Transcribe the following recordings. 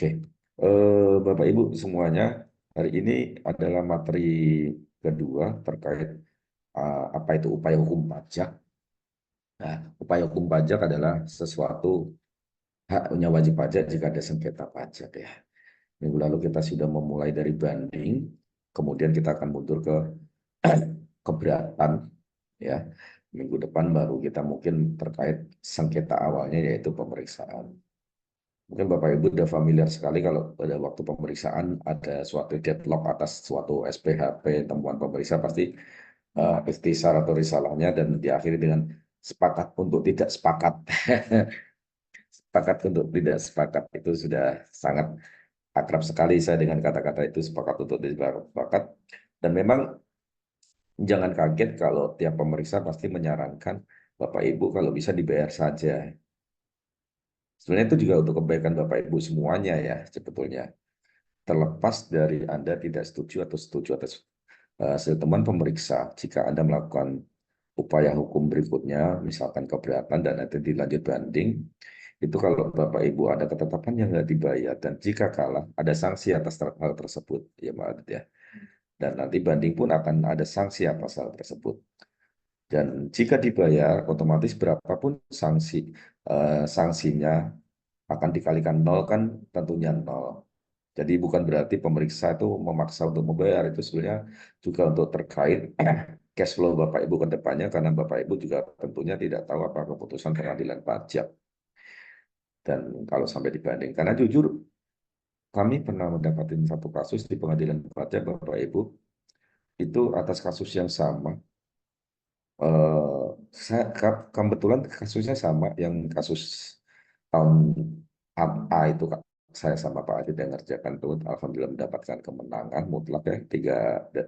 Oke, Bapak Ibu semuanya, hari ini adalah materi kedua terkait apa itu upaya hukum pajak. Nah, upaya hukum pajak adalah sesuatu haknya wajib pajak jika ada sengketa pajak ya. Minggu lalu kita sudah memulai dari banding, kemudian kita akan mundur ke keberatan ya. Minggu depan baru kita mungkin terkait sengketa awalnya yaitu pemeriksaan. Mungkin Bapak Ibu sudah familiar sekali kalau pada waktu pemeriksaan ada suatu deadlock atas suatu SPHP, temuan pemeriksa pasti ikhtisar atau risalahnya dan diakhiri dengan sepakat untuk tidak sepakat. Sepakat untuk tidak sepakat itu sudah sangat akrab sekali saya dengan kata-kata itu, sepakat untuk tidak sepakat. Dan memang jangan kaget kalau tiap pemeriksa pasti menyarankan Bapak Ibu kalau bisa dibayar saja. Sebenarnya itu juga untuk kebaikan Bapak Ibu semuanya ya sebetulnya. Terlepas dari Anda tidak setuju atau setuju atas hasil temuan pemeriksa, jika Anda melakukan upaya hukum berikutnya, misalkan keberatan dan nanti dilanjut banding, itu kalau Bapak Ibu ada ketetapan yang nggak dibayar dan jika kalah ada sanksi atas hal tersebut, ya Mbak Adit ya. Dan nanti banding pun akan ada sanksi atas hal tersebut. Dan jika dibayar, otomatis berapapun sanksinya akan dikalikan nol kan tentunya nol. Jadi bukan berarti pemeriksa itu memaksa untuk membayar, itu sebenarnya juga untuk terkait cash flow Bapak Ibu ke depannya, karena Bapak Ibu juga tentunya tidak tahu apa keputusan pengadilan pajak. Dan kalau sampai dibanding, karena jujur kami pernah mendapatkan satu kasus di pengadilan pajak Bapak Ibu, itu atas kasus yang sama. Saya kebetulan kasusnya sama, yang kasus tahun A itu Kak. Saya sama Pak Adit yang ngerjakan itu, alhamdulillah mendapatkan kemenangan mutlak ya, tiga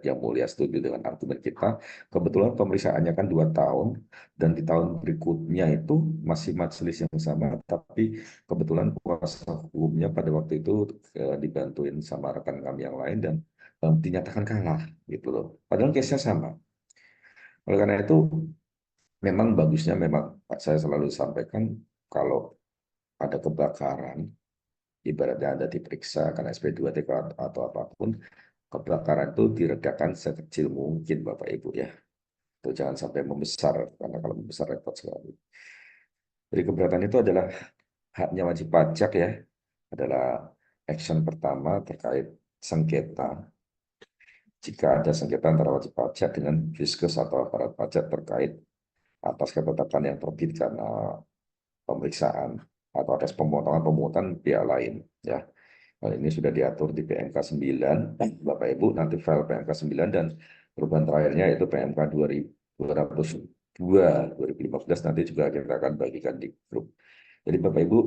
yang mulia setuju dengan argumen kita. Kebetulan pemeriksaannya kan 2 tahun, dan di tahun berikutnya itu masih majelis yang sama, tapi kebetulan kuasa hukumnya pada waktu itu dibantuin sama rekan kami yang lain dan dinyatakan kalah gitu loh. Padahal case-nya sama. Oleh karena itu, memang bagusnya memang saya selalu sampaikan kalau ada kebakaran, ibaratnya Anda diperiksa karena SP2 TK atau apapun, kebakaran itu diredakan sekecil mungkin Bapak Ibu ya. Itu jangan sampai membesar, karena kalau membesar repot sekali. Jadi keberatan itu adalah haknya wajib pajak ya, adalah action pertama terkait sengketa. Jika ada sengketa antara wajib pajak dengan fiskus atau aparat pajak terkait atas ketetapan yang terbit karena pemeriksaan atau atas pemotongan pemungutan pihak lain ya. Hal ini sudah diatur di PMK 9 Bapak Ibu, nanti file PMK 9 dan perubahan terakhirnya yaitu PMK 2202 2015 nanti juga kita akan bagikan di grup. Jadi Bapak Ibu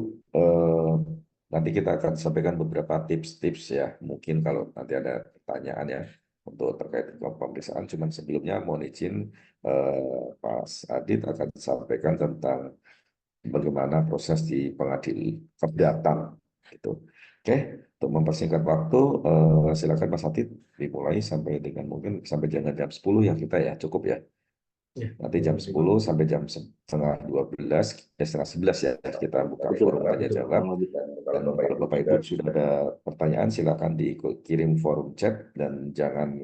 nanti kita akan sampaikan beberapa tips-tips ya, mungkin kalau nanti ada pertanyaan ya untuk terkait dengan pemeriksaan. Cuman sebelumnya mohon izin Pak Adit akan sampaikan tentang bagaimana proses di perdata gitu. Oke, untuk mempersingkat waktu, silakan Mas Atid dimulai sampai dengan mungkin sampai jam 10 ya kita ya, cukup ya. Ya, Nanti jam 10 sampai jam setengah 12, setengah 11 ya kita buka forum tanya jawab. Dan kalau Bapak Ibu sudah ada pertanyaan, silakan dikirim forum chat dan jangan,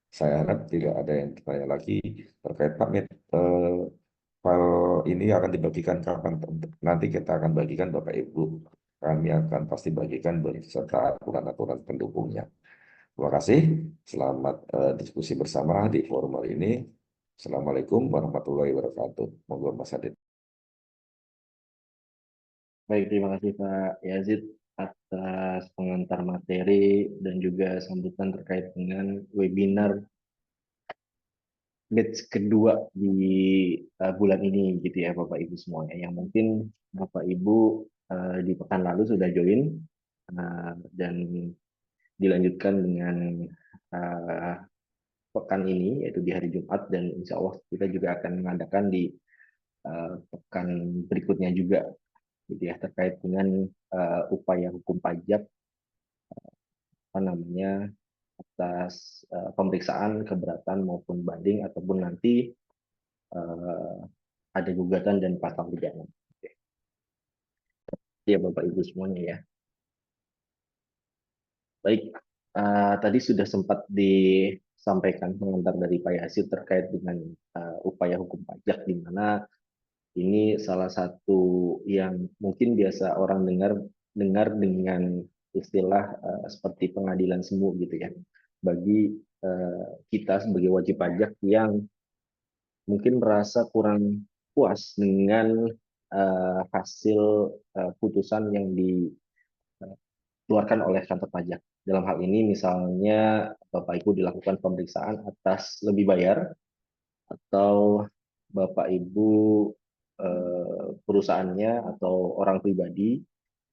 saya harap tidak ada yang bertanya lagi terkait Pak Mit. File ini akan dibagikan kapan? Nanti kita akan bagikan Bapak Ibu. Kami akan pasti bagikan beserta aturan-aturan pendukungnya. Terima kasih. Selamat diskusi bersama di forum hari ini. Assalamualaikum warahmatullahi wabarakatuh. Monggo Mas Adit. baik, terima kasih Pak Yazid atas pengantar materi dan juga sambutan terkait dengan webinar batch kedua di bulan ini gitu ya Bapak Ibu semuanya. Yang mungkin Bapak Ibu di pekan lalu sudah join dan dilanjutkan dengan uh, pekan ini yaitu di hari Jumat dan insya Allah kita juga akan mengadakan di pekan berikutnya juga gitu ya terkait dengan upaya hukum pajak apa namanya atas pemeriksaan keberatan maupun banding ataupun nanti uh, ada gugatan dan pasal pidana. Oke. Ya Bapak Ibu semuanya ya. Baik, tadi sudah sempat disampaikan pengantar dari Pak Yasid terkait dengan upaya hukum pajak, di mana ini salah satu yang mungkin biasa orang dengar dengar dengan istilah seperti pengadilan semu gitu ya. Bagi kita sebagai wajib pajak yang mungkin merasa kurang puas dengan hasil putusan yang dikeluarkan oleh kantor pajak. Dalam hal ini misalnya Bapak Ibu dilakukan pemeriksaan atas lebih bayar, atau Bapak Ibu perusahaannya atau orang pribadi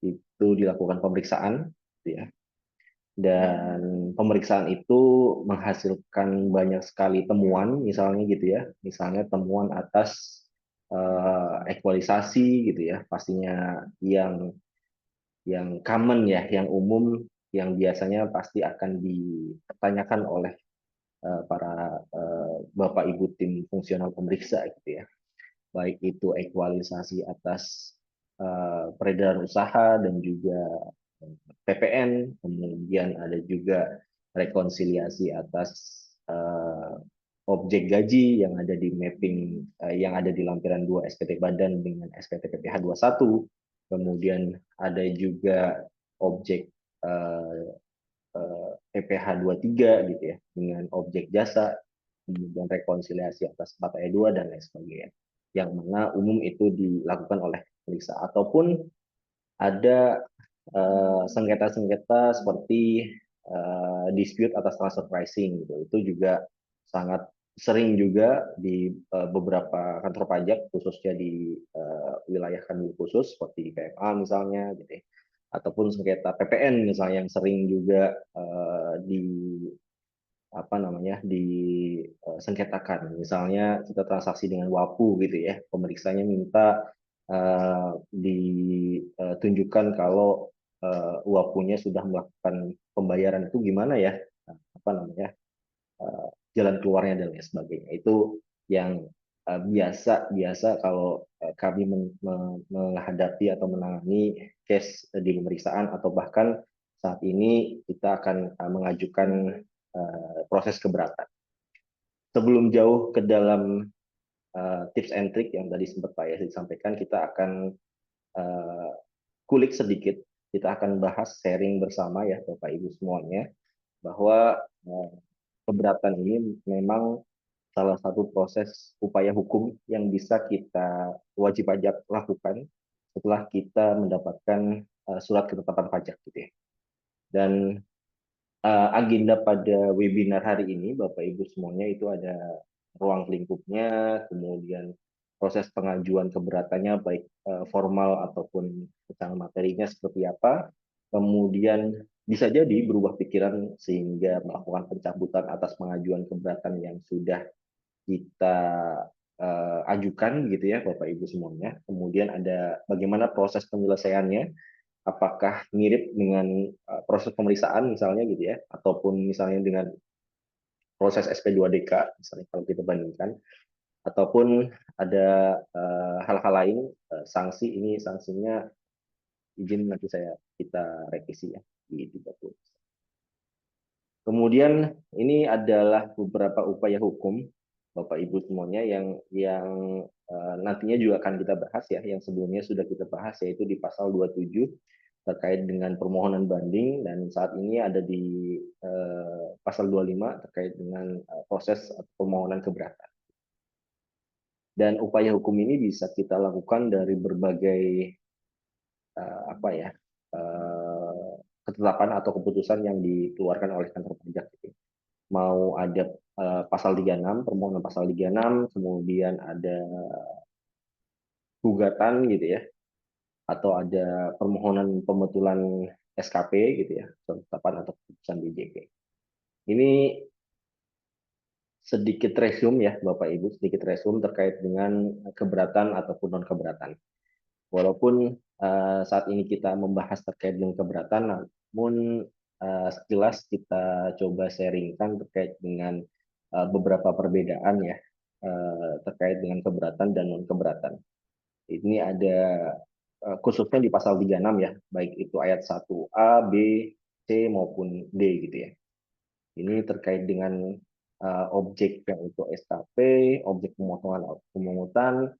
itu dilakukan pemeriksaan, gitu ya. Dan pemeriksaan itu menghasilkan banyak sekali temuan, misalnya gitu ya, misalnya temuan atas ekualisasi gitu ya, pastinya yang common ya, yang umum, yang biasanya pasti akan dipertanyakan oleh para Bapak Ibu tim fungsional pemeriksa gitu ya, baik itu ekualisasi atas peredaran usaha dan juga PPN, kemudian ada juga rekonsiliasi atas objek gaji yang ada di mapping, yang ada di lampiran 2 SPT Badan dengan SPT PPh 21, kemudian ada juga objek eh, PPh 23 gitu ya dengan objek jasa, kemudian rekonsiliasi atas 4E2 dan lain sebagainya, yang mana umum itu dilakukan oleh pemeriksa. Ataupun ada sengketa-sengketa seperti dispute atas transfer pricing gitu. Itu juga sangat sering juga di beberapa kantor pajak, khususnya di wilayah kami khusus seperti di PMA misalnya gitu ya. Ataupun sengketa PPN misalnya yang sering juga di apa namanya disengketakan. Misalnya kita transaksi dengan WAPU gitu ya, pemeriksanya minta ditunjukkan kalau WAPU-nya sudah melakukan pembayaran, itu gimana ya, apa namanya, jalan keluarnya dan lain sebagainya. Itu yang biasa biasa kalau kami menghadapi atau menangani case di pemeriksaan, atau bahkan saat ini kita akan mengajukan proses keberatan. Sebelum jauh ke dalam tips and trick yang tadi sempat Pak Yasin sampaikan, kita akan uh, kulik sedikit, kita akan bahas sharing bersama ya Bapak Ibu semuanya, bahwa keberatan ini memang salah satu proses upaya hukum yang bisa kita wajib pajak lakukan setelah kita mendapatkan surat ketetapan pajak gitu ya. Dan agenda pada webinar hari ini, Bapak Ibu semuanya, itu ada ruang lingkupnya, kemudian proses pengajuan keberatannya, baik formal ataupun secara materinya seperti apa, kemudian bisa jadi berubah pikiran sehingga melakukan pencabutan atas pengajuan keberatan yang sudah kita ajukan gitu ya Bapak Ibu semuanya. Kemudian ada bagaimana proses penyelesaiannya, apakah mirip dengan proses pemeriksaan misalnya gitu ya, ataupun misalnya dengan proses SP2DK misalnya kalau kita bandingkan, ataupun ada hal-hal lain, sanksi, ini sanksinya izin nanti kita revisi ya di 30. Kemudian ini adalah beberapa upaya hukum Bapak Ibu semuanya yang nantinya juga akan kita bahas ya, yang sebelumnya sudah kita bahas, yaitu di pasal 27 terkait dengan permohonan banding, dan saat ini ada di pasal 25 terkait dengan proses permohonan keberatan. Dan upaya hukum ini bisa kita lakukan dari berbagai apa ya, ketetapan atau keputusan yang dikeluarkan oleh kantor pajak gitu. Mau ada pasal 36, permohonan pasal 36, kemudian ada gugatan gitu ya, atau ada permohonan pembetulan SKP gitu ya, ketetapan atau keputusan DJP. Ini sedikit resume ya Bapak Ibu, sedikit resume terkait dengan keberatan ataupun non keberatan. Walaupun saat ini kita membahas terkait dengan keberatan, namun sekilas kita coba sharingkan terkait dengan beberapa perbedaan ya, terkait dengan keberatan dan non keberatan. Ini ada khususnya di pasal 36 ya, baik itu ayat 1A, B, C maupun D gitu ya. Ini terkait dengan objek yang untuk SKP, objek pemotongan atau pemungutan,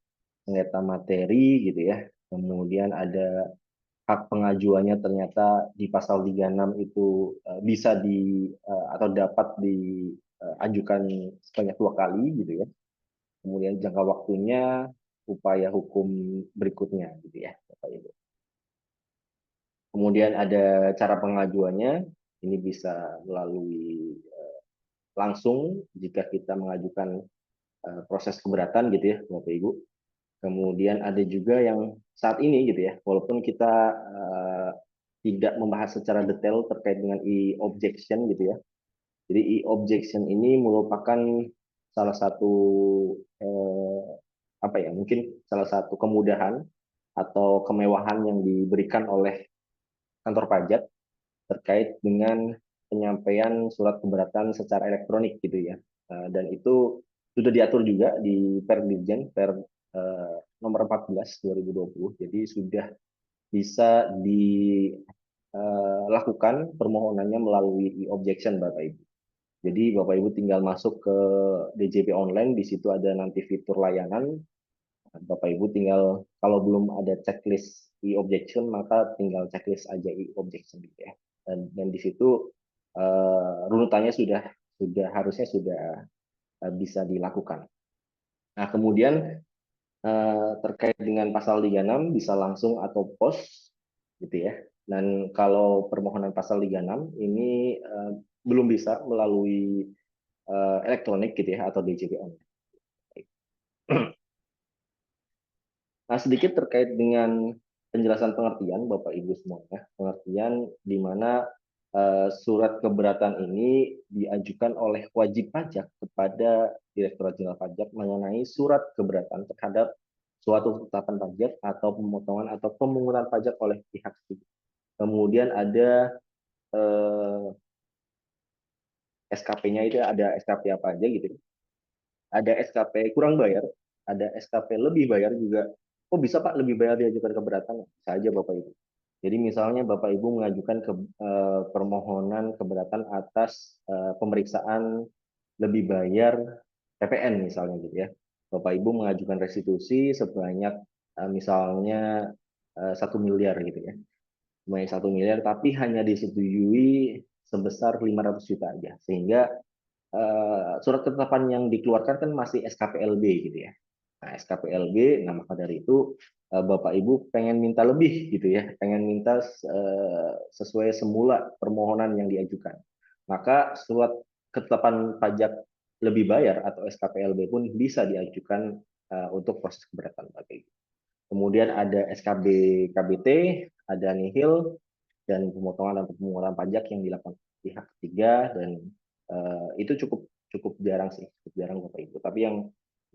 sengketa materi gitu ya. Kemudian ada hak pengajuannya ternyata di pasal 36 itu bisa atau dapat diajukan sebanyak 2 kali gitu ya. Kemudian jangka waktunya, upaya hukum berikutnya gitu ya, Bapak Ibu. Kemudian ada cara pengajuannya, ini bisa melalui langsung jika kita mengajukan proses keberatan gitu ya, Bapak Ibu. Kemudian ada juga yang saat ini gitu ya, walaupun kita tidak membahas secara detail terkait dengan e-objection gitu ya. Jadi e-objection ini merupakan salah satu eh, apa ya, mungkin salah satu kemudahan atau kemewahan yang diberikan oleh kantor pajak terkait dengan penyampaian surat keberatan secara elektronik gitu ya. Dan itu sudah diatur juga di Perdirjen nomor 14 2020. Jadi sudah bisa dilakukan permohonannya melalui e-objection Bapak Ibu. Jadi Bapak Ibu tinggal masuk ke DJP online, di situ ada nanti fitur layanan. Bapak Ibu tinggal, kalau belum ada checklist e-objection, maka tinggal checklist aja e-objection gitu ya. Dan di situ runutannya sudah harusnya sudah bisa dilakukan. Nah, kemudian terkait dengan pasal 36 bisa langsung atau pos gitu ya. Dan kalau permohonan pasal 36 ini belum bisa melalui elektronik gitu ya atau DJP online. Nah, sedikit terkait dengan penjelasan pengertian Bapak Ibu semuanya. Pengertian di mana surat keberatan ini diajukan oleh wajib pajak kepada Direktorat Jenderal Pajak mengenai surat keberatan terhadap suatu ketetapan pajak atau pemotongan atau pemungutan pajak oleh pihak ketiga. Kemudian ada SKP-nya, itu ada SKP apa aja gitu. Ada SKP kurang bayar, ada SKP lebih bayar juga. Oh bisa Pak lebih bayar diajukan keberatan? Bisa aja Bapak Ibu. Jadi misalnya Bapak Ibu mengajukan permohonan keberatan atas pemeriksaan lebih bayar PPN misalnya gitu ya. Bapak Ibu mengajukan restitusi sebanyak misalnya 1 miliar gitu ya. Sebanyak 1 miliar, tapi hanya disetujui sebesar 500 juta aja. Sehingga surat ketetapan yang dikeluarkan kan masih SKPLB gitu ya. Nah, SKPLB, nah maka dari itu Bapak Ibu pengen minta lebih gitu ya, pengen minta sesuai semula permohonan yang diajukan. Maka surat ketetapan pajak lebih bayar atau SKPLB pun bisa diajukan untuk proses keberatan Bapak Ibu. Kemudian ada SKB KBT, ada nihil, dan pemotongan dan pemungutan pajak yang dilakukan pihak ketiga, dan itu cukup cukup jarang sih, cukup jarang Bapak Ibu. Tapi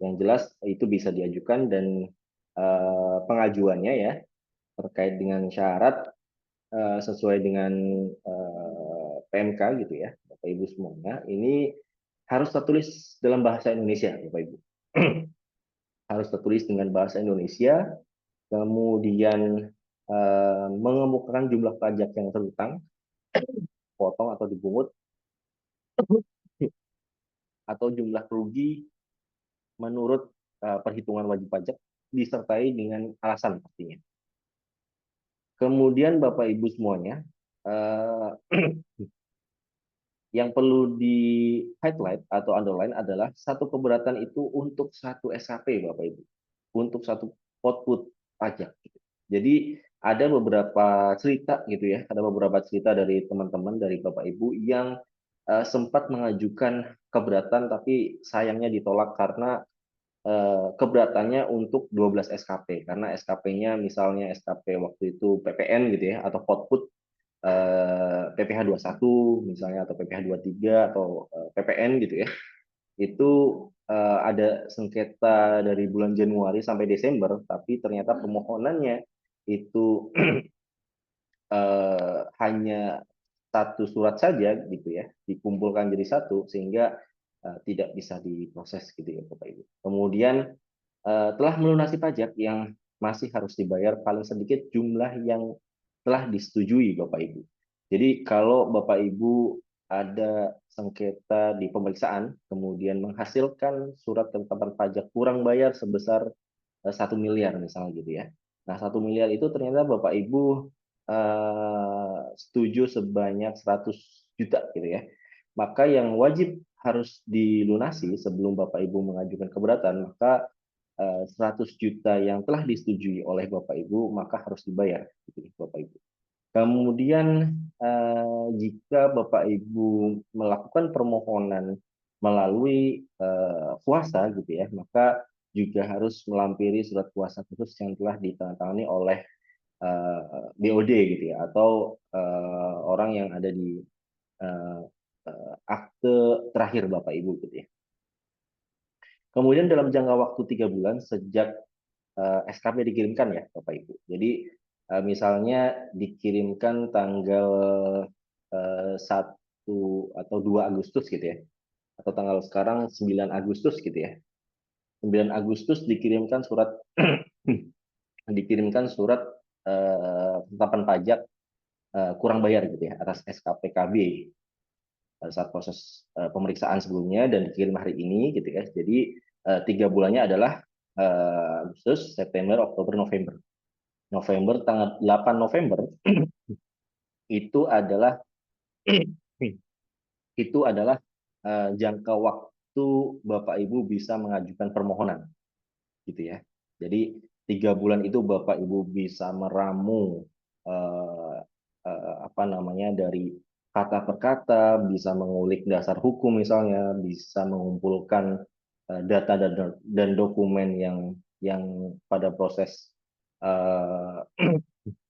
yang jelas itu bisa diajukan, dan pengajuannya ya terkait dengan syarat sesuai dengan PMK gitu ya, Bapak Ibu semuanya. Ini harus tertulis dalam bahasa Indonesia, Bapak Ibu. Harus tertulis dengan bahasa Indonesia, kemudian mengemukakan jumlah pajak yang terutang, potong atau dipungut, atau jumlah kerugi menurut perhitungan wajib pajak, disertai dengan alasan pastinya. Kemudian Bapak Ibu semuanya, yang perlu di highlight atau underline adalah satu keberatan itu untuk satu SHP Bapak Ibu, untuk satu output pajak. Jadi ada beberapa cerita gitu ya, ada beberapa cerita dari teman-teman dari Bapak Ibu yang sempat mengajukan keberatan tapi sayangnya ditolak karena keberatannya untuk 12 SKP, karena SKP-nya misalnya SKP waktu itu PPN gitu ya, atau output PPh 21 misalnya, atau PPh 23, atau PPN gitu ya. Itu ada sengketa dari bulan Januari sampai Desember, tapi ternyata permohonannya itu hanya satu surat saja gitu ya, dikumpulkan jadi satu, sehingga tidak bisa diproses gitu ya Bapak Ibu. Kemudian telah melunasi pajak yang masih harus dibayar paling sedikit jumlah yang telah disetujui Bapak Ibu. Jadi kalau Bapak Ibu ada sengketa di pemeriksaan, kemudian menghasilkan surat ketetapan pajak kurang bayar sebesar 1 miliar misalnya gitu ya. Nah 1 miliar itu ternyata Bapak Ibu setuju sebanyak 100 juta gitu ya. Maka yang wajib harus dilunasi sebelum Bapak Ibu mengajukan keberatan, maka 100 juta yang telah disetujui oleh Bapak Ibu maka harus dibayar gitu ya, Bapak Ibu. Kemudian jika Bapak Ibu melakukan permohonan melalui kuasa gitu ya, maka juga harus melampiri surat kuasa khusus yang telah ditandatangani oleh BOD gitu ya, atau orang yang ada di eh, akte terakhir Bapak Ibu gitu ya. Kemudian dalam jangka waktu 3 bulan sejak SKP dikirimkan ya Bapak Ibu. Jadi misalnya dikirimkan tanggal 1 atau 2 Agustus gitu ya. Atau tanggal sekarang 9 Agustus gitu ya. 9 Agustus dikirimkan surat dikirimkan surat penetapan pajak kurang bayar gitu ya atas SKPKB pada saat proses pemeriksaan sebelumnya dan dikirim hari ini gitu ya. Jadi 3 bulannya adalah Agustus, September, Oktober, November. November tanggal 8 November itu adalah itu adalah jangka waktu Bapak Ibu bisa mengajukan permohonan gitu ya. Jadi 3 bulan itu Bapak Ibu bisa meramu apa namanya dari kata per kata, bisa mengulik dasar hukum misalnya, bisa mengumpulkan data dan dokumen yang pada proses uh,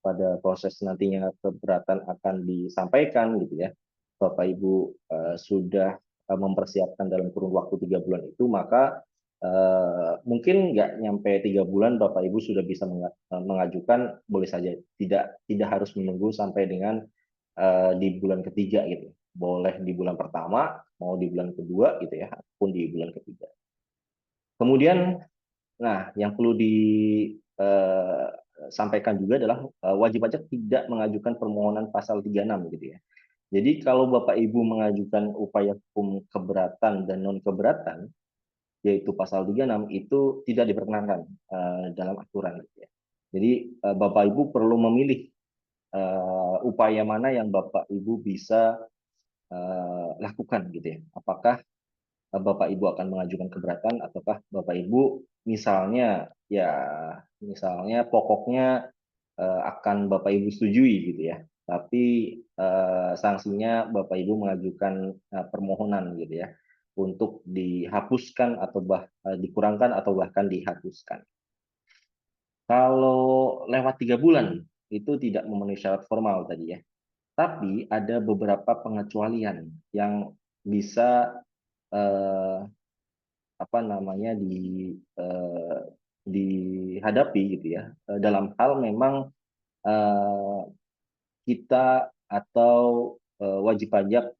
pada proses nantinya keberatan akan disampaikan gitu ya. Bapak Ibu sudah mempersiapkan dalam kurun waktu 3 bulan itu, maka mungkin nggak nyampe 3 bulan Bapak Ibu sudah bisa mengajukan, boleh saja tidak harus menunggu sampai dengan di bulan ketiga gitu. Boleh di bulan pertama, mau di bulan kedua gitu ya, ataupun di bulan ketiga. Kemudian, nah yang perlu disampaikan juga adalah wajib pajak tidak mengajukan permohonan pasal 36 gitu ya. Jadi kalau Bapak Ibu mengajukan upaya hukum keberatan dan non keberatan, yaitu pasal 36 itu tidak diperkenankan dalam aturan gitu ya. Jadi Bapak Ibu perlu memilih upaya mana yang Bapak Ibu bisa lakukan gitu ya. Apakah Bapak Ibu akan mengajukan keberatan ataukah Bapak Ibu misalnya pokoknya akan Bapak Ibu setujui gitu ya. Tapi sanksinya Bapak Ibu mengajukan permohonan gitu ya untuk dihapuskan atau dikurangkan atau bahkan dihapuskan. Kalau lewat 3 bulan itu tidak memenuhi syarat formal tadi ya. Tapi ada beberapa pengecualian yang bisa eh, apa namanya eh, dihadapi gitu ya. Dalam hal memang eh, kita atau wajib pajak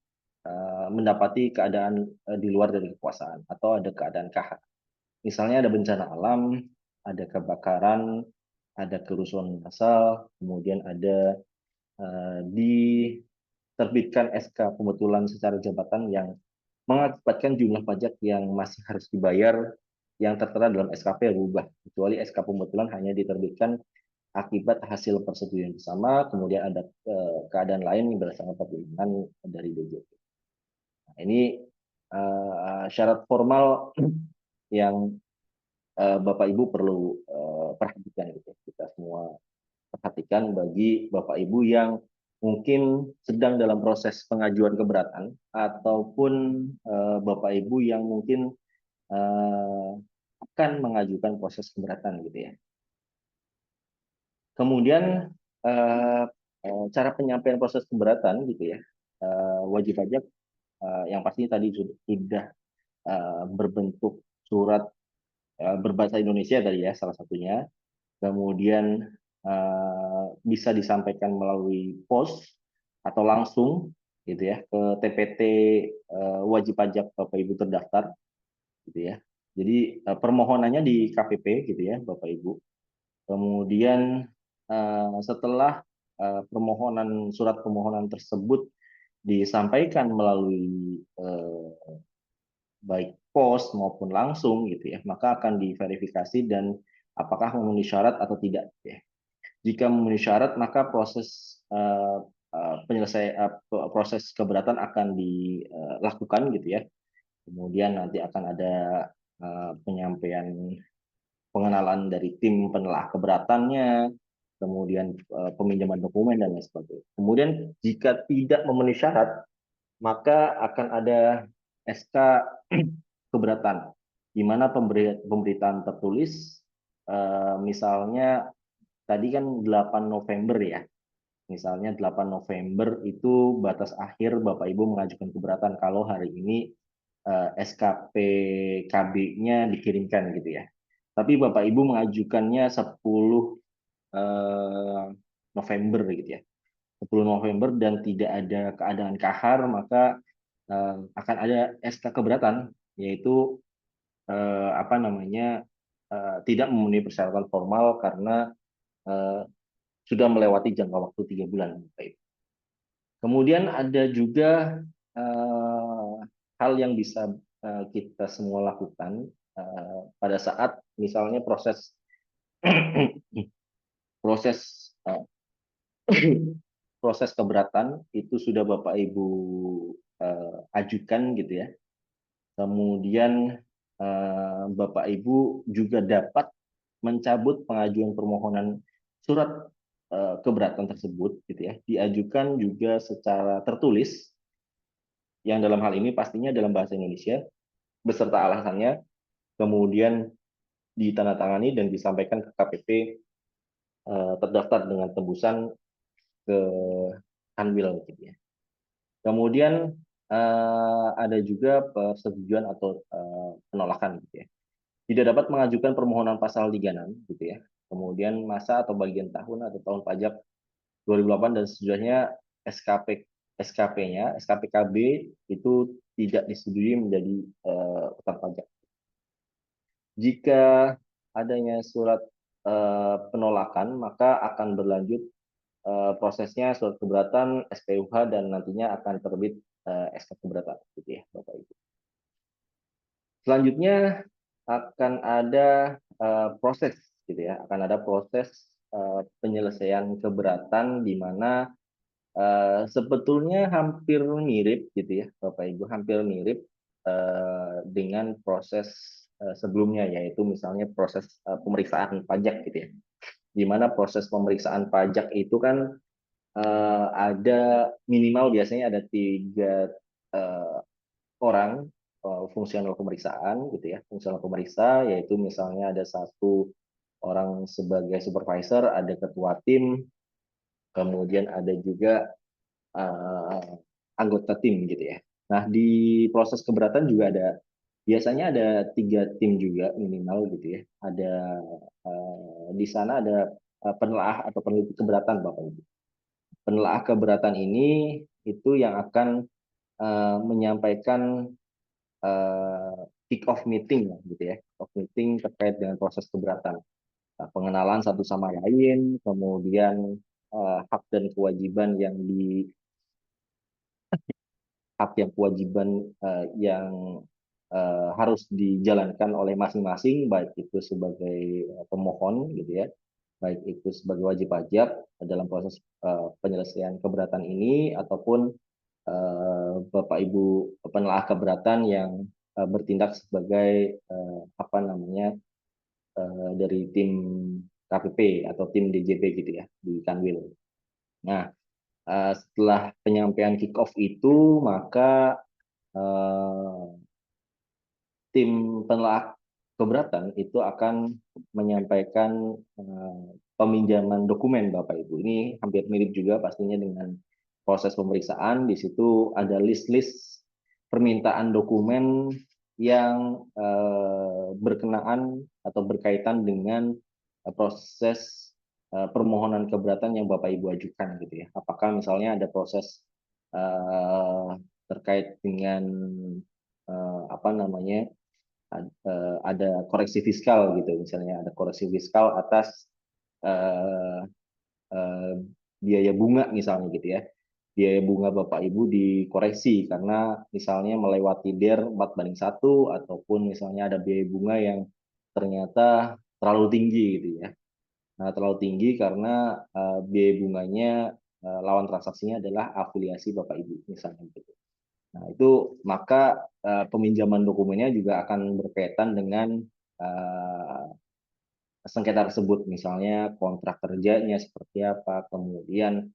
mendapati keadaan di luar dari kekuasaan atau ada keadaan kahar. Misalnya ada bencana alam, ada kebakaran, ada kerusuhan massal, kemudian ada diterbitkan SK pembetulan secara jabatan yang mengakibatkan jumlah pajak yang masih harus dibayar yang tertera dalam SKP berubah, kecuali SK pembetulan hanya diterbitkan akibat hasil persetujuan bersama, kemudian ada keadaan lain berdasarkan pertimbangan dari DJP. Nah, ini syarat formal yang Bapak Ibu perlu perhatikan gitu. Kita semua perhatikan bagi Bapak Ibu yang mungkin sedang dalam proses pengajuan keberatan ataupun Bapak Ibu yang mungkin eh, akan mengajukan proses keberatan gitu ya. Kemudian cara penyampaian proses keberatan gitu ya, wajib pajak yang pastinya tadi sudah berbentuk surat berbahasa Indonesia tadi ya salah satunya. Kemudian bisa disampaikan melalui pos atau langsung gitu ya ke TPT wajib pajak Bapak Ibu terdaftar gitu ya. Jadi permohonannya di KPP gitu ya Bapak Ibu. Kemudian setelah surat permohonan tersebut disampaikan melalui baik pos maupun langsung gitu ya, maka akan diverifikasi dan apakah memenuhi syarat atau tidak gitu ya. Jika memenuhi syarat, maka proses keberatan akan dilakukan gitu ya. Kemudian nanti akan ada penyampaian pengenalan dari tim penelaah keberatannya, kemudian peminjaman dokumen dan lain sebagainya. Kemudian jika tidak memenuhi syarat, maka akan ada SK keberatan, di mana pemberitaan tertulis, misalnya tadi kan 8 November ya, misalnya 8 November itu batas akhir Bapak Ibu mengajukan keberatan kalau hari ini SKP KB-nya dikirimkan gitu ya. Tapi Bapak Ibu mengajukannya 10 November gitu ya. 10 November dan tidak ada keadaan kahar, maka akan ada SK keberatan, yaitu tidak memenuhi persyaratan formal karena eh, sudah melewati jangka waktu 3 bulan. Kemudian ada juga eh, hal yang bisa kita semua lakukan pada saat misalnya proses eh, proses keberatan itu sudah Bapak Ibu ajukan gitu ya. Kemudian Bapak Ibu juga dapat mencabut pengajuan permohonan surat keberatan tersebut gitu ya, diajukan juga secara tertulis, yang dalam hal ini pastinya dalam bahasa Indonesia beserta alasannya, kemudian ditandatangani dan disampaikan ke KPP terdaftar dengan tembusan ke Kanwil gitu ya. Kemudian ada juga persetujuan atau penolakan gitu ya. Tidak dapat mengajukan permohonan pasal 36 gitu ya. Kemudian masa atau bagian tahun atau tahun pajak 2008 dan sejujurnya SKP SKP-nya, SKPKB itu tidak disetujui menjadi utang pajak. Jika adanya surat penolakan, maka akan berlanjut prosesnya surat keberatan, SPUH, dan nantinya akan terbit SK keberatan, gitu ya, Bapak Ibu. Selanjutnya akan ada proses, gitu ya, akan ada proses penyelesaian keberatan di mana sebetulnya hampir mirip, gitu ya, Bapak Ibu, hampir mirip dengan proses sebelumnya, yaitu misalnya proses pemeriksaan pajak, gitu ya, di mana proses pemeriksaan pajak itu kan ada minimal biasanya ada 3 orang fungsional pemeriksaan gitu ya, fungsional pemeriksa, yaitu misalnya ada 1 orang sebagai supervisor, ada ketua tim, kemudian ada juga uh, anggota tim gitu ya. Nah, di proses keberatan juga biasanya ada 3 tim juga minimal gitu ya. Ada di sana ada penelaah atau peneliti keberatan, Bapak Ibu. Penelaah keberatan ini itu yang akan menyampaikan kick off meeting gitu ya, kick off meeting terkait dengan proses keberatan. Pengenalan satu sama lain, kemudian hak dan kewajiban yang harus dijalankan oleh masing-masing, baik itu sebagai pemohon gitu ya, baik itu sebagai wajib pajak dalam proses penyelesaian keberatan ini, ataupun Bapak Ibu penelaah keberatan yang bertindak sebagai dari tim KPP atau tim DJP gitu ya di Kanwil. Nah, setelah penyampaian kick off itu, maka eh, tim penelaah keberatan itu akan menyampaikan peminjaman dokumen, Bapak Ibu. Ini hampir mirip juga pastinya dengan proses pemeriksaan. Di situ ada list-list permintaan dokumen yang berkenaan atau berkaitan dengan proses permohonan keberatan yang Bapak Ibu ajukan gitu ya. Apakah misalnya ada proses terkait dengan apa namanya, ada koreksi fiskal gitu, misalnya ada koreksi fiskal atas eh, biaya bunga misalnya gitu ya. Biaya bunga Bapak Ibu dikoreksi karena misalnya melewati DER 4:1 ataupun misalnya ada biaya bunga yang ternyata terlalu tinggi gitu ya. Nah, terlalu tinggi karena biaya bunganya lawan transaksinya adalah afiliasi Bapak Ibu misalnya gitu. Nah, itu maka peminjaman dokumennya juga akan berkaitan dengan eh, sengketa tersebut, misalnya kontrak kerjanya seperti apa, kemudian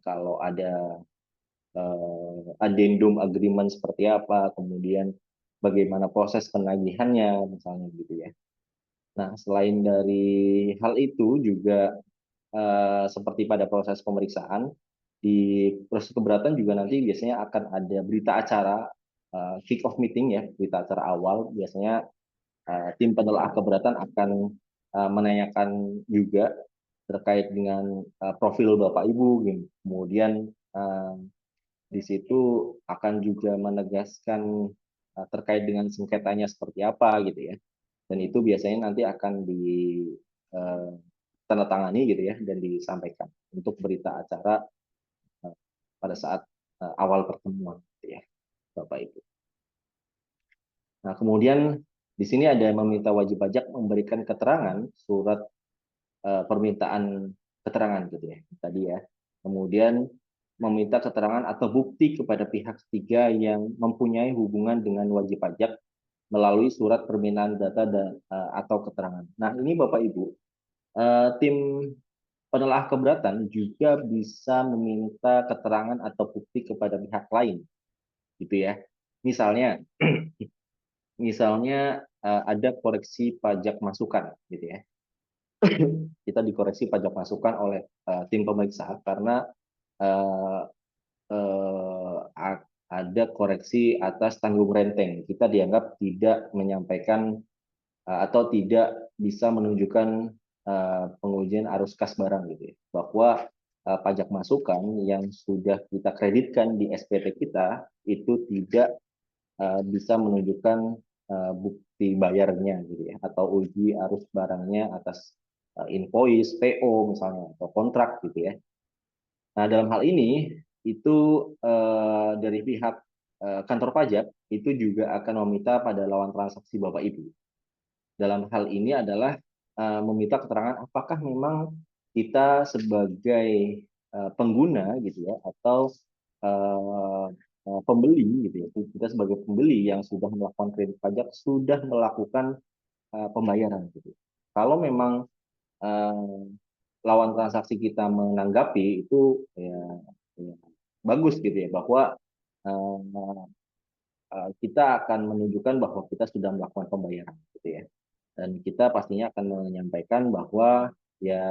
kalau ada addendum agreement seperti apa, kemudian bagaimana proses penagihannya, misalnya gitu ya. Nah, selain dari hal itu juga seperti pada proses pemeriksaan, di proses keberatan juga nanti biasanya akan ada berita acara kick off meeting ya, berita acara awal. Biasanya tim penelaah keberatan akan menanyakan juga terkait dengan profil Bapak Ibu, gitu. Kemudian di situ akan juga menegaskan terkait dengan sengketanya seperti apa gitu ya. Dan itu biasanya nanti akan ditandatangani gitu ya dan disampaikan untuk berita acara pada saat awal pertemuan gitu ya, Bapak Ibu. Nah, kemudian di sini ada yang meminta wajib pajak memberikan keterangan surat permintaan keterangan gitu ya tadi ya. Kemudian meminta keterangan atau bukti kepada pihak ketiga yang mempunyai hubungan dengan wajib pajak melalui surat permintaan data dan atau keterangan. Nah, ini Bapak Ibu, tim penelaah keberatan juga bisa meminta keterangan atau bukti kepada pihak lain gitu ya. Misalnya misalnya ada koreksi pajak masukan gitu ya. Kita dikoreksi pajak masukan oleh tim pemeriksa karena uh, ada koreksi atas tanggung renteng. Kita dianggap tidak menyampaikan atau tidak bisa menunjukkan pengujian arus kas barang gitu ya. Bahwa pajak masukan yang sudah kita kreditkan di SPT kita itu tidak bisa menunjukkan bukti bayarnya gitu ya atau uji arus barangnya atas invoice, PO misalnya atau kontrak gitu ya. Nah, dalam hal ini itu dari pihak kantor pajak itu juga akan meminta pada lawan transaksi Bapak Ibu. Dalam hal ini adalah meminta keterangan apakah memang kita sebagai pengguna gitu ya atau uh, pembeli gitu ya, kita sebagai pembeli yang sudah melakukan kredit pajak sudah melakukan pembayaran gitu. Kalau memang uh, lawan transaksi kita menanggapi itu ya bagus gitu ya bahwa uh, kita akan menunjukkan bahwa kita sudah melakukan pembayaran gitu ya. Dan kita pastinya akan menyampaikan bahwa ya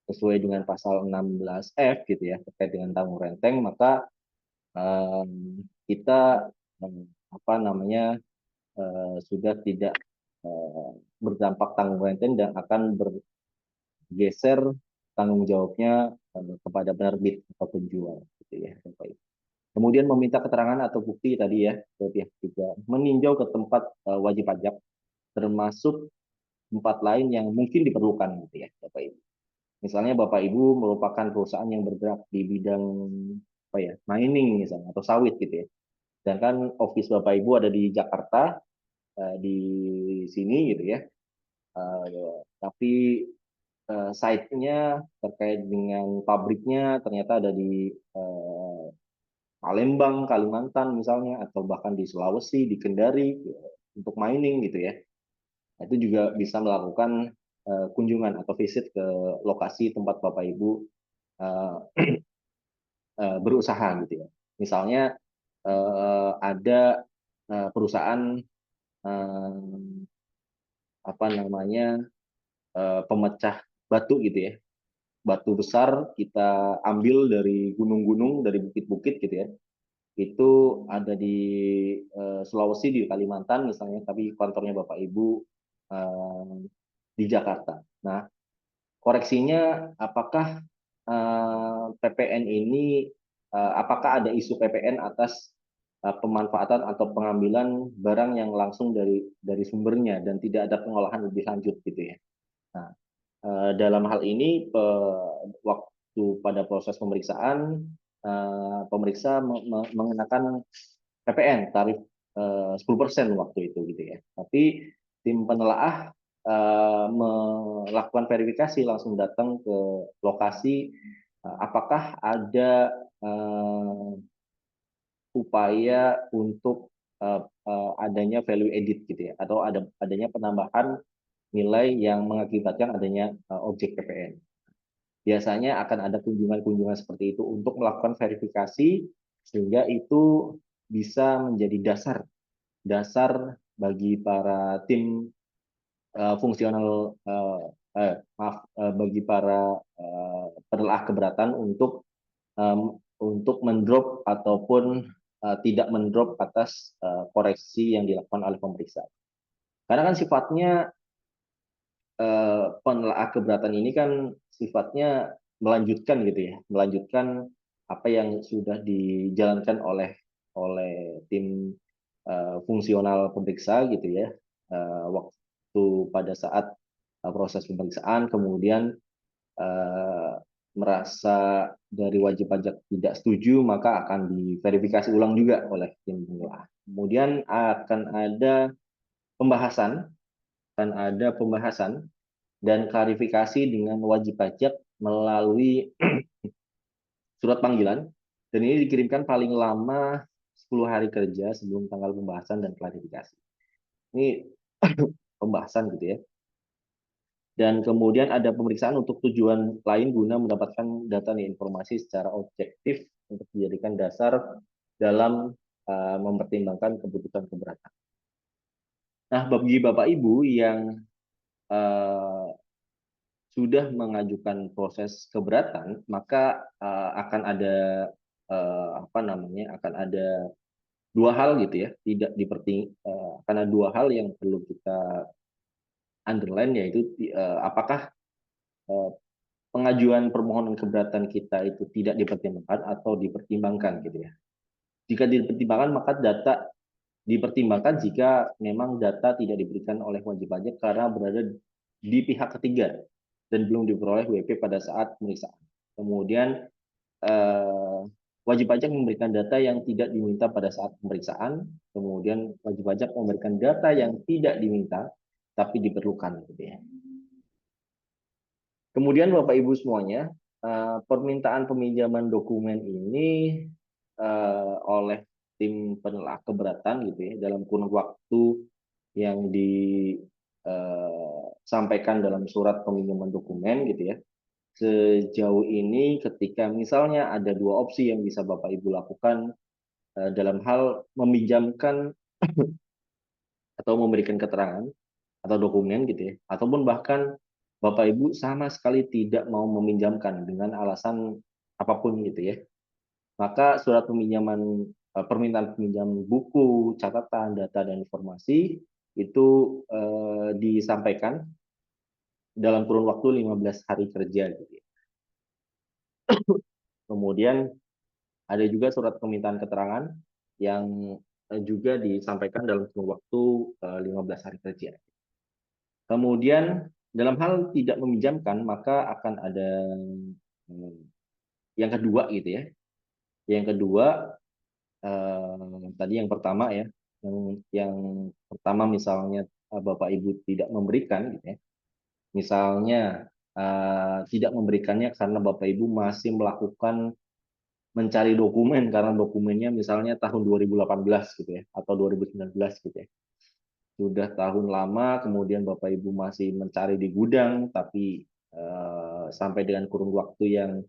sesuai dengan pasal 16F gitu ya terkait dengan tanggung renteng maka kita apa namanya sudah tidak berdampak tanggung renteng dan akan bergeser tanggung jawabnya kepada penerbit atau penjual gitu ya. Kemudian meminta keterangan atau bukti tadi ya ke pihak ketiga, meninjau ke tempat wajib pajak termasuk tempat lain yang mungkin diperlukan gitu ya Bapak Ibu. Misalnya Bapak Ibu merupakan perusahaan yang bergerak di bidang apa ya mining misalnya atau sawit gitu ya. Sedangkan office Bapak Ibu ada di Jakarta di sini gitu ya. Tapi site-nya terkait dengan pabriknya ternyata ada di Palembang, Kalimantan misalnya atau bahkan di Sulawesi, di Kendari untuk mining gitu ya. Itu juga bisa melakukan kunjungan atau visit ke lokasi tempat Bapak Ibu uh, berusaha gitu ya. Misalnya ada perusahaan apa namanya pemecah batu gitu ya. Batu besar kita ambil dari gunung-gunung, dari bukit-bukit gitu ya. Itu ada di Sulawesi, di Kalimantan misalnya, tapi kantornya Bapak Ibu di Jakarta. Nah, koreksinya apakah PPN ini apakah ada isu PPN atas pemanfaatan atau pengambilan barang yang langsung dari sumbernya dan tidak ada pengolahan lebih lanjut gitu ya. Nah, dalam hal ini waktu pada proses pemeriksaan, pemeriksa mengenakan PPN tarif 10% waktu itu gitu ya. Tapi tim penelaah melakukan verifikasi, langsung datang ke lokasi, apakah ada upaya untuk adanya value edit gitu ya, atau adanya penambahan nilai yang mengakibatkan adanya objek PPN. Biasanya akan ada kunjungan-kunjungan seperti itu untuk melakukan verifikasi, sehingga itu bisa menjadi dasar bagi para tim fungsional, bagi para penelaah keberatan untuk mendrop ataupun tidak mendrop atas koreksi yang dilakukan oleh pemeriksa. Karena kan sifatnya penelaah keberatan ini kan sifatnya melanjutkan gitu ya, melanjutkan apa yang sudah dijalankan oleh tim fungsional pemeriksa gitu ya, waktu pada saat proses pemeriksaan, kemudian merasa dari wajib pajak tidak setuju, maka akan diverifikasi ulang juga oleh tim penelaah. Kemudian pembahasan akan ada pembahasan dan klarifikasi dengan wajib pajak melalui surat panggilan, dan ini dikirimkan paling lama 10 hari kerja sebelum tanggal pembahasan dan klarifikasi. Ini pembahasan gitu ya. Dan kemudian ada pemeriksaan untuk tujuan lain guna mendapatkan data dan informasi secara objektif untuk dijadikan dasar dalam mempertimbangkan keputusan keberatan. Nah, bagi Bapak Ibu yang sudah mengajukan proses keberatan, maka akan ada akan ada dua hal gitu ya, akan ada dua hal yang perlu kita underline, yaitu apakah pengajuan permohonan keberatan kita itu tidak dipertimbangkan atau dipertimbangkan gitu ya. Jika dipertimbangkan, maka data dipertimbangkan jika memang data tidak diberikan oleh wajib pajak karena berada di pihak ketiga dan belum diperoleh WP pada saat pemeriksaan. Kemudian wajib pajak memberikan data yang tidak diminta pada saat pemeriksaan, kemudian wajib pajak memberikan data yang tidak diminta tapi diperlukan gitu ya. Kemudian Bapak Ibu semuanya, permintaan peminjaman dokumen ini oleh tim penelaah keberatan gitu ya, dalam kurun waktu yang disampaikan dalam surat peminjaman dokumen gitu ya. Sejauh ini ketika misalnya ada dua opsi yang bisa Bapak Ibu lakukan dalam hal meminjamkan atau memberikan keterangan atau dokumen gitu ya, ataupun bahkan Bapak Ibu sama sekali tidak mau meminjamkan dengan alasan apapun gitu ya, maka surat permintaan peminjam buku, catatan, data, dan informasi itu disampaikan dalam kurun waktu 15 hari kerja gitu ya. Kemudian ada juga surat permintaan keterangan yang juga disampaikan dalam kurun waktu 15 hari kerja. Kemudian dalam hal tidak meminjamkan, maka akan ada yang kedua gitu ya. Yang kedua, tadi yang pertama ya, yang pertama misalnya Bapak Ibu tidak memberikan gitu ya. Misalnya tidak memberikannya karena Bapak Ibu masih melakukan mencari dokumen karena dokumennya misalnya tahun 2018 gitu ya, atau 2019 gitu ya. Sudah tahun lama, kemudian Bapak Ibu masih mencari di gudang, tapi sampai dengan kurun waktu yang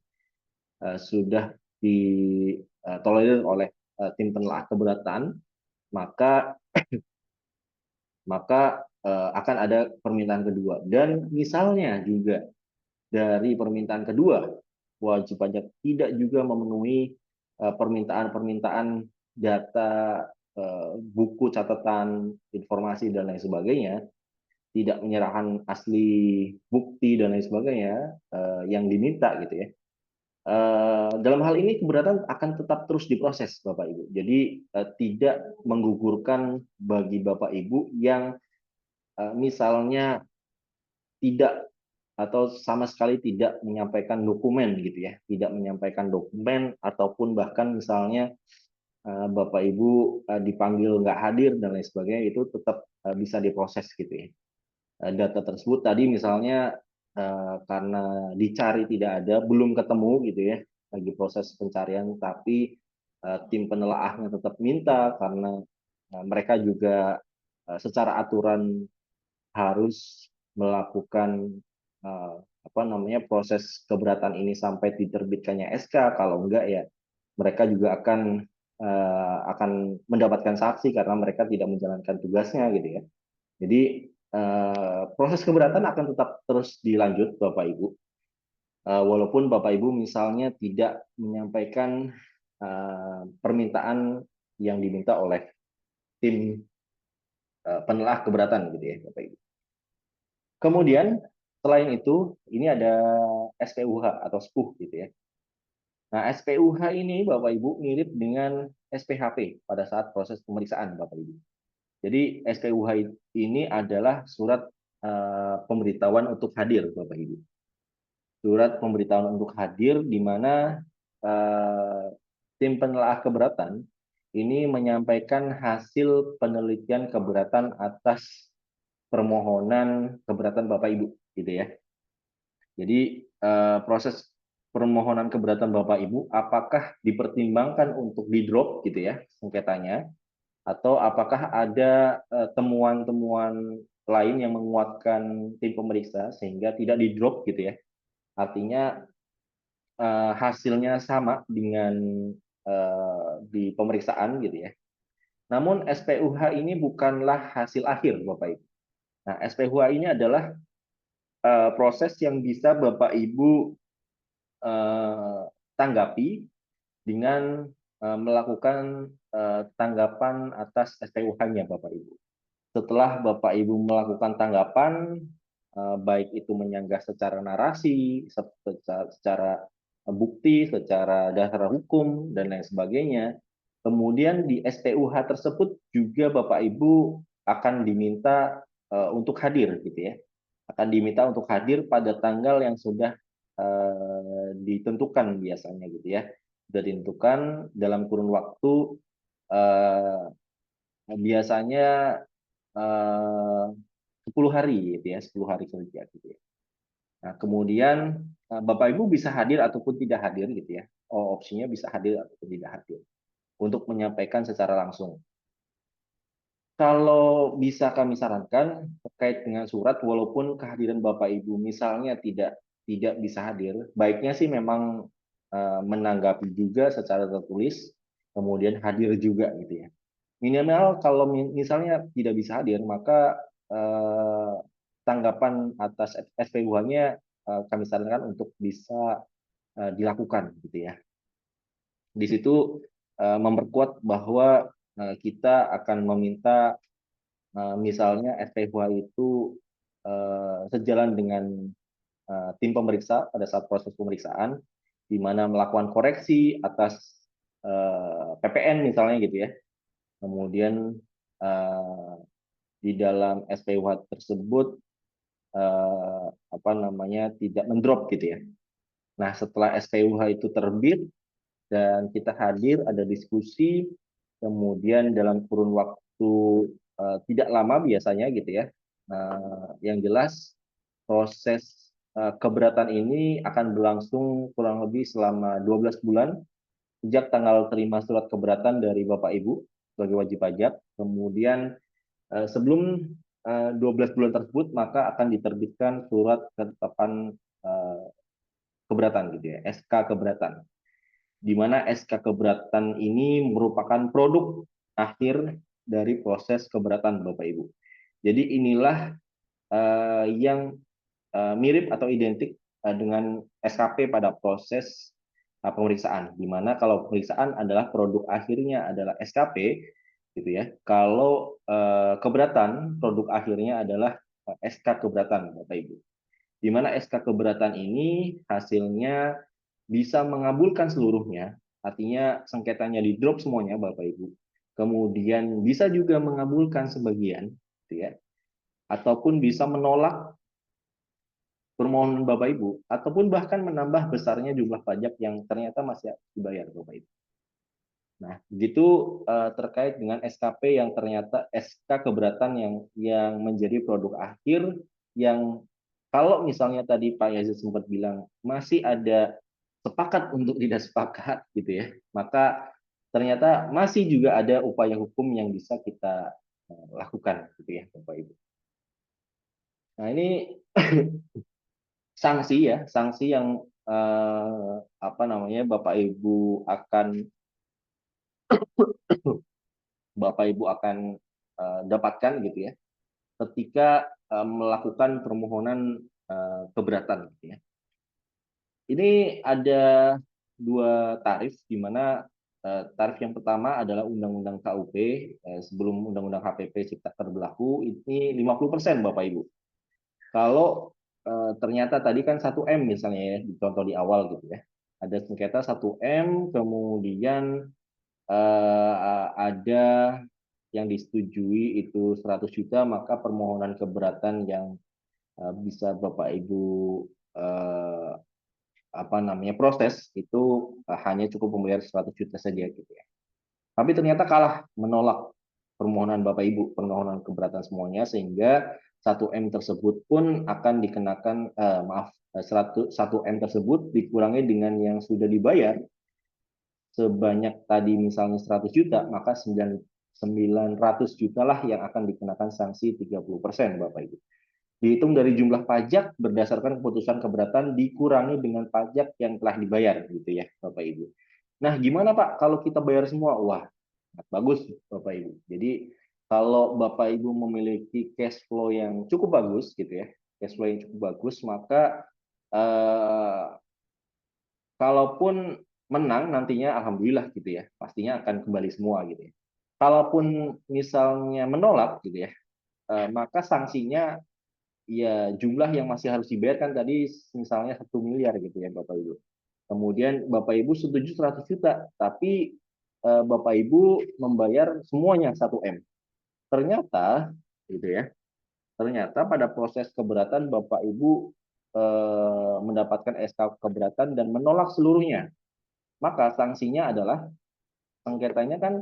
sudah ditolerir oleh tim penelaah keberatan, maka akan ada permintaan kedua. Dan misalnya juga dari permintaan kedua, wajib pajak tidak juga memenuhi permintaan-permintaan data, buku, catatan, informasi, dan lain sebagainya, tidak menyerahkan asli bukti dan lain sebagainya yang diminta gitu ya. Dalam hal ini keberatan akan tetap terus diproses Bapak Ibu. Jadi tidak menggugurkan bagi Bapak Ibu yang misalnya tidak atau sama sekali tidak menyampaikan dokumen gitu ya, tidak menyampaikan dokumen ataupun bahkan misalnya Bapak Ibu dipanggil nggak hadir dan lain sebagainya, itu tetap bisa diproses gitu ya. Data tersebut tadi misalnya karena dicari tidak ada, belum ketemu gitu ya, lagi proses pencarian, tapi tim penelaahnya tetap minta karena mereka juga secara aturan harus melakukan eh, apa namanya proses keberatan ini sampai diterbitkannya SK. Kalau enggak ya mereka juga akan mendapatkan sanksi karena mereka tidak menjalankan tugasnya gitu ya. Jadi proses keberatan akan tetap terus dilanjut Bapak Ibu. Walaupun Bapak Ibu misalnya tidak menyampaikan permintaan yang diminta oleh tim penelaah keberatan gitu ya Bapak Ibu. Kemudian selain itu ini ada SPUH atau SPUH gitu ya. Nah, SPUH ini Bapak Ibu mirip dengan SPHP pada saat proses pemeriksaan Bapak Ibu. Jadi SPUH ini adalah surat pemberitahuan untuk hadir Bapak Ibu. Surat pemberitahuan untuk hadir di mana eh, tim penelaah keberatan ini menyampaikan hasil penelitian keberatan atas permohonan keberatan Bapak Ibu gitu ya. Jadi proses permohonan keberatan Bapak Ibu apakah dipertimbangkan untuk di drop gitu ya sengketanya, atau apakah ada temuan-temuan lain yang menguatkan tim pemeriksa sehingga tidak di drop gitu ya. Artinya hasilnya sama dengan di pemeriksaan gitu ya. Namun SPUH ini bukanlah hasil akhir Bapak Ibu. Nah, SPUH ini adalah proses yang bisa Bapak Ibu tanggapi dengan melakukan tanggapan atas SPUH-nya Bapak Ibu. Setelah Bapak Ibu melakukan tanggapan, baik itu menyanggah secara narasi, secara bukti, secara dasar hukum, dan lain sebagainya, kemudian di SPUH tersebut juga Bapak Ibu akan diminta untuk hadir gitu ya. Akan diminta untuk hadir pada tanggal yang sudah ditentukan biasanya gitu ya. Sudah ditentukan dalam kurun waktu eh, biasanya eh, 10 hari gitu ya, 10 hari kerja gitu ya. Nah, kemudian Bapak Ibu bisa hadir ataupun tidak hadir gitu ya. Oh, opsinya bisa hadir ataupun tidak hadir untuk menyampaikan secara langsung. Kalau bisa kami sarankan terkait dengan surat, walaupun kehadiran Bapak Ibu misalnya tidak tidak bisa hadir, baiknya sih memang menanggapi juga secara tertulis, kemudian hadir juga gitu ya. Minimal kalau misalnya tidak bisa hadir, maka tanggapan atas SPUH-nya kami sarankan untuk bisa dilakukan gitu ya. Di situ memperkuat bahwa kita akan meminta misalnya SPUH itu sejalan dengan tim pemeriksa pada saat proses pemeriksaan, di mana melakukan koreksi atas PPN misalnya gitu ya. Kemudian di dalam SPUH tersebut apa namanya tidak mendrop gitu ya. Nah, setelah SPUH itu terbit dan kita hadir ada diskusi, kemudian dalam kurun waktu tidak lama biasanya gitu ya. Yang jelas proses keberatan ini akan berlangsung kurang lebih selama 12 bulan sejak tanggal terima surat keberatan dari Bapak Ibu sebagai wajib pajak. Kemudian sebelum 12 bulan tersebut maka akan diterbitkan surat ketetapan eh, keberatan gitu ya, SK keberatan. Di mana SK keberatan ini merupakan produk akhir dari proses keberatan Bapak Ibu. Jadi inilah yang mirip atau identik dengan SKP pada proses pemeriksaan. Di mana kalau pemeriksaan adalah produk akhirnya adalah SKP, gitu ya. Kalau keberatan produk akhirnya adalah SK keberatan, Bapak Ibu. Di mana SK keberatan ini hasilnya bisa mengabulkan seluruhnya, artinya sengketanya di drop semuanya, Bapak Ibu. Kemudian bisa juga mengabulkan sebagian, gitu ya, ataupun bisa menolak permohonan Bapak Ibu, ataupun bahkan menambah besarnya jumlah pajak yang ternyata masih harus dibayar Bapak Ibu. Nah, begitu terkait dengan SKP yang ternyata SK keberatan yang menjadi produk akhir yang kalau misalnya tadi Pak Yazid sempat bilang masih ada sepakat untuk tidak sepakat gitu ya, maka ternyata masih juga ada upaya hukum yang bisa kita lakukan gitu ya Bapak Ibu. Nah, ini sanksi ya, sanksi yang apa namanya Bapak Ibu akan dapatkan gitu ya ketika melakukan permohonan keberatan gitu ya. Ini ada dua tarif di mana tarif yang pertama adalah Undang-Undang KUP sebelum Undang-Undang HPP Ciptaker berlaku ini 50% Bapak Ibu. Kalau ternyata tadi kan 1M misalnya ya, contoh di awal gitu ya. Ada sengketa 1M, kemudian ada yang disetujui itu 100 juta, maka permohonan keberatan yang bisa Bapak Ibu eh, apa namanya proses itu hanya cukup membayar 100 juta saja gitu ya. Tapi ternyata kalah menolak permohonan Bapak Ibu, permohonan keberatan semuanya sehingga 1M tersebut pun akan dikenakan maaf 1M tersebut dikurangi dengan yang sudah dibayar sebanyak tadi misalnya 100 juta, maka 900 juta lah yang akan dikenakan sanksi 30% Bapak Ibu. Dihitung dari jumlah pajak berdasarkan keputusan keberatan dikurangi dengan pajak yang telah dibayar gitu ya Bapak Ibu. Nah, gimana Pak kalau kita bayar semua? Wah, bagus Bapak Ibu. Jadi kalau Bapak Ibu memiliki cash flow yang cukup bagus gitu ya, cash flow yang cukup bagus, maka eh, kalaupun menang nantinya alhamdulillah gitu ya, pastinya akan kembali semua gitu ya. Kalaupun misalnya menolak gitu ya, maka sanksinya ya jumlah yang masih harus dibayarkan tadi misalnya 1 miliar gitu ya Bapak Ibu. Kemudian Bapak Ibu setuju 100 juta, tapi Bapak Ibu membayar semuanya 1M. Ternyata gitu ya. Ternyata pada proses keberatan Bapak Ibu mendapatkan SK keberatan dan menolak seluruhnya. Maka sanksinya adalah sengketanya kan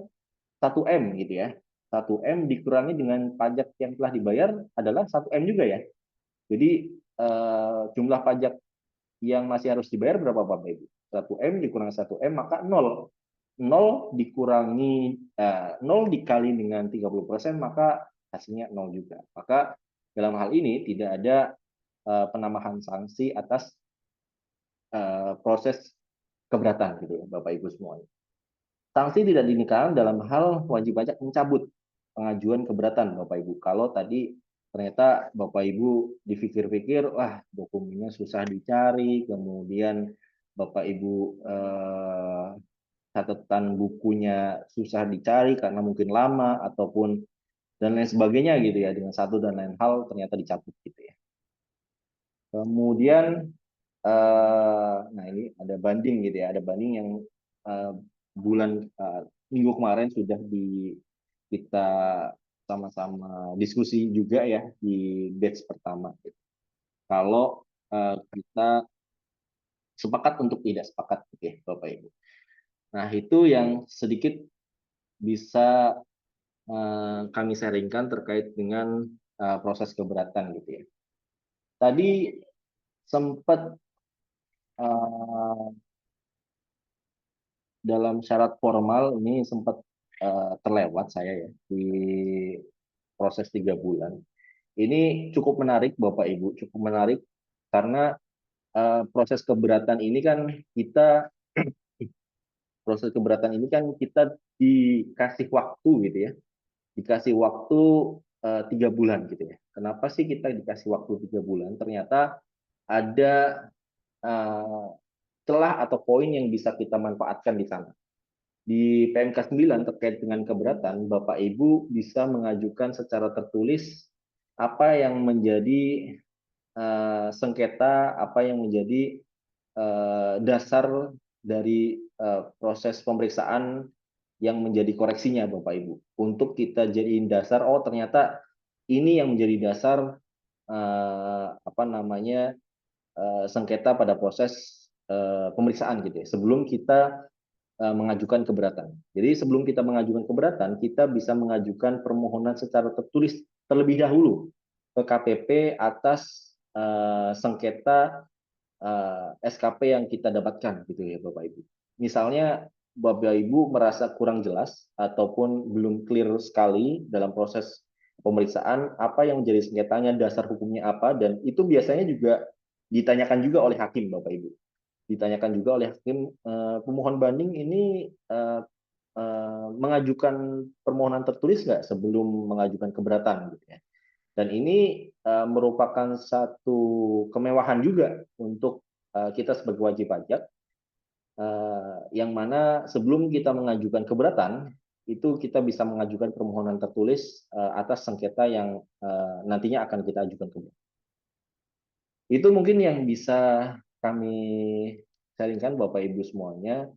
1M gitu ya. 1M dikurangi dengan pajak yang telah dibayar adalah 1M juga ya. Jadi jumlah pajak yang masih harus dibayar berapa Bapak Ibu? 1M dikurangi 1M maka 0. 0 dikurangi 0 dikali dengan 30% maka hasilnya 0 juga. Maka dalam hal ini tidak ada penambahan sanksi atas proses keberatan gitu ya Bapak Ibu semuanya. Sanksi tidak dikenakan dalam hal wajib pajak mencabut pengajuan keberatan Bapak Ibu. Kalau tadi ternyata Bapak Ibu dipikir-pikir, wah dokumennya susah dicari, kemudian Bapak Ibu catatan bukunya susah dicari karena mungkin lama ataupun dan lain sebagainya gitu ya dengan satu dan lain hal ternyata dicabut gitu ya. Kemudian nah ini ada banding gitu ya, ada banding yang uh, bulan minggu kemarin sudah kita sama-sama diskusi juga ya di batch pertama. Gitu. Kalau kita sepakat untuk tidak sepakat, gitu ya, Bapak Ibu. Nah itu yang sedikit bisa kami sharingkan terkait dengan proses keberatan gitu ya. Tadi sempat uh, dalam syarat formal ini sempat terlewat saya ya di proses 3 bulan. Ini cukup menarik Bapak Ibu, cukup menarik karena proses keberatan ini kan kita proses keberatan ini kan kita dikasih waktu gitu ya, dikasih waktu 3 bulan gitu ya. Kenapa sih kita dikasih waktu 3 bulan? Ternyata ada uh, celah atau poin yang bisa kita manfaatkan di sana. Di PMK 9 terkait dengan keberatan, Bapak Ibu bisa mengajukan secara tertulis apa yang menjadi sengketa, apa yang menjadi dasar dari proses pemeriksaan yang menjadi koreksinya Bapak Ibu. Untuk kita jadiin dasar, oh ternyata ini yang menjadi dasar apa namanya sengketa pada proses pemeriksaan gitu ya, sebelum kita mengajukan keberatan. Jadi sebelum kita mengajukan keberatan, kita bisa mengajukan permohonan secara tertulis terlebih dahulu ke KPP atas sengketa SKP yang kita dapatkan gitu ya Bapak Ibu. Misalnya Bapak Ibu merasa kurang jelas ataupun belum clear sekali dalam proses pemeriksaan apa yang menjadi sengketanya, dasar hukumnya apa, dan itu biasanya juga ditanyakan juga oleh hakim Bapak Ibu. Ditanyakan juga oleh hakim, pemohon banding ini mengajukan permohonan tertulis nggak sebelum mengajukan keberatan gitu ya. Dan ini merupakan satu kemewahan juga untuk kita sebagai wajib pajak, yang mana sebelum kita mengajukan keberatan, itu kita bisa mengajukan permohonan tertulis atas sengketa yang nantinya akan kita ajukan keberatan. Itu mungkin yang bisa kami sharingkan Bapak Ibu semuanya.